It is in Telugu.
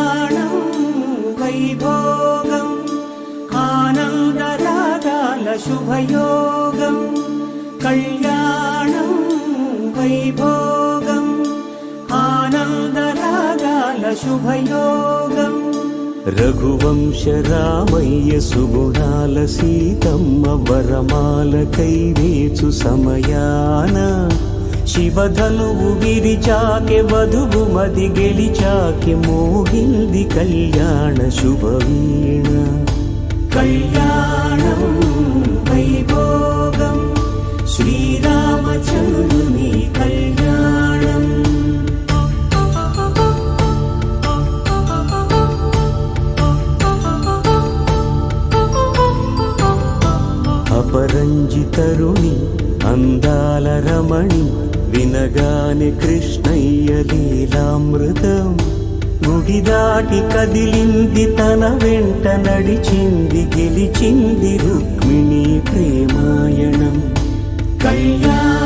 కళ్యాణం వైభోగం ఆనందరాగాల శుభయోగం కళ్యాణం వైభోగం ఆనందరాగాల శుభయోగం రఘువంశ రామయ్య సుగుణాల సీతమ్మ వరమాల కైవేచు సమయాన శివధనువు విరిచాకె వధువు మది గెలిచాకె మోగింది కళ్యాణ శుభవీణ కళ్యాణం వైభోగం శ్రీరామచంద్రుని కళ్యాణం అపరంజి తరుణి అందాల రమణి వినగానే కృష్ణయ్య లీలామృతం గుడి దాటి కదిలింది తన వెంట నడిచింది గెలిచింది రుక్మిణి ప్రేమాయణం కళ్యాణ